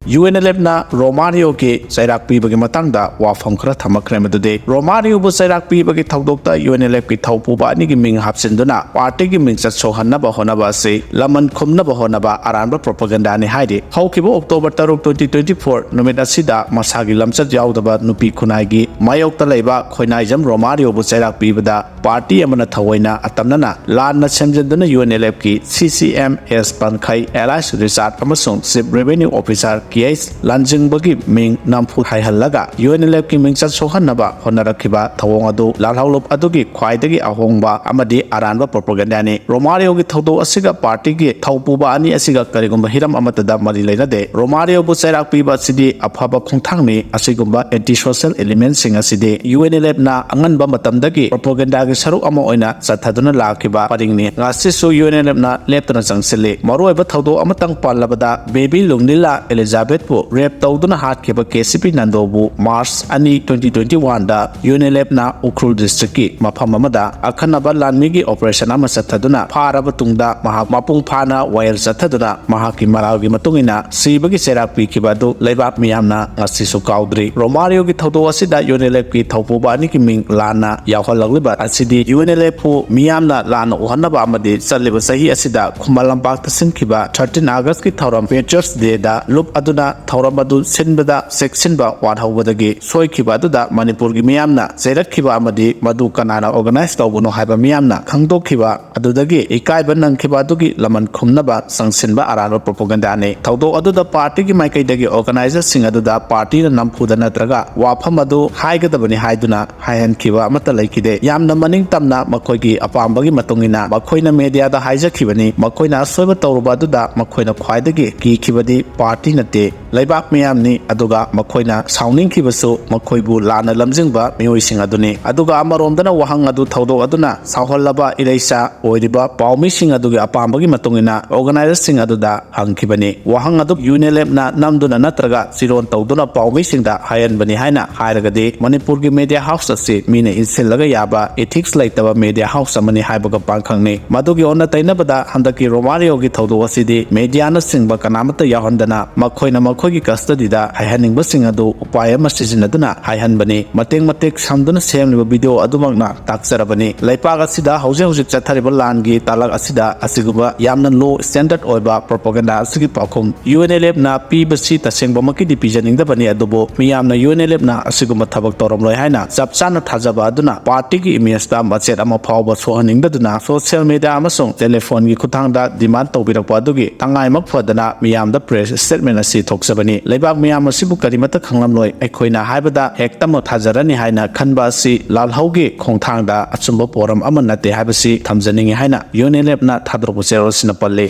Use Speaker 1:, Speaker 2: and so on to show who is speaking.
Speaker 1: UNLF-na Romario-gi Chairak pibagi matangda wafam khara thamakre madude Romario-bu Chairak pibagi thaudokta UNLF-gi thaupuba anigi ming hapsinduna party-gi mingchat sohannaba honaba ase laman khumnaba honaba aranba propaganda ni haide haukibo October 3, 2024 numit asida masagi lamchat yaudaba nupi khunai-gi mayokta leiba khoinaijam Romario-bu Chairak pibada party amana thawaina atamnana lanna semjenduna UNLF-gi CCMS Pankhai Allies Research amasung Chief Revenue Officer KS Lanjingbagi Ming Nampu Haihallaga UNLF-gi mingchat sohannaba honarakiba thawong adu lalhaulop adugi khwaidagi ahongba amadi aranba propaganda ni Romario-gi thaudo asiga party-gi thaupuba ani asiga karigumba hiram amatada mari leinade Romario-bu Chairak piba sidi afaba khongthangni asigumba anti-social elements sing asidi UNLF-na anganba matamdagi propaganda gi saruk ama oina chathaduna lakiba paringni ngasisu UNLF-na leptana changsili maroiba thaudo amatang pallabada baby lungnila Elizabeth pu rape tawduna hatkeba KCP Nandobu March ani 2021 da UNLF-na Ukhrul district ki mafam amada akhanaba lanmigi operation ama chathaduna pharaba tungda mahak mapung phana wire chathaduna mahaki maraugi matungina sibagi Chairak pikibadu leibak miyamna ngasisu kaudri Romario-gi thaudo asida UNLF-gi thaupuba ani ki ming lana yawhalagliba asidi UNLF pu miyamna lana uhannaba amadi chaliba sahi asida khumalampak tasinkiba 13 August ki thauram Patriots Day da lup aduna thauram adu sinbada sectionba wadhaubadagi soikiba aduda Manipur gi miyamna chairakhiba amadi madu kanana organize tawbuno haiba miyamna khangdokhiba adudagi ikaiba nangkhiba adugi laman khumnaba sangsinba aranba propaganda ne thaudo aduda party gi maikaidagi organizer sing aduda party na nampuda natraga wafam adu haigadabani haiduna haihankhiba amata laikide yamna maning tamna makoigi apambagi matungina makoina media da haijakhibani makoina soiba tawruba aduda makoina khwaidagi kikhibadi party nate leibak miyamni aduga makoina sauningkhibasu makoibu lana lamjingba miyoising aduni aduga amaromdana wahang adu thaudo aduna sawhallaba ireisa oiriba paumi-sing adugi apambagi matungina organizer sing aduda hangkhibani wahang adu UNLF-na namduna natraga siron tawduna paumi-sing da hayanbani haina hairagadi Manipur gi media house ase mina insillaga yaba ethics laitaba media house amani haibaga pangkhangni madugi onna tainabada handaki Romario-gi thaudo asidi media na singba kanamata yahandana makhoina makhogi custody da haihaningba sing adu upaya ma sizinaduna haihanbani matek samduna semliba video adumagna takjarabani leipaga sida hauji chathariba langi talak asida asiguba yamna low standard oiba propaganda asigi pakhum UNLF na pibasi tasengba makidi pijaningda bani adubo miyamna UNLF na asiguma thabak toramloi haina chapchana thajaba aduna party gi image da machet ama phawba sohaningda duna social media amasung telephone gi khuthangda demand tawbirakpa adugi tangai mak phadana miyamda press statement asi thoksabani leibak miyam asibu karimata khanglamloi aikhoina haibada hektamo thajarani haina khanba asi lalhaugi khongthangda achumba poram ama nate haibasi thamjaningi haina UNLF na thadrobu cherosina palle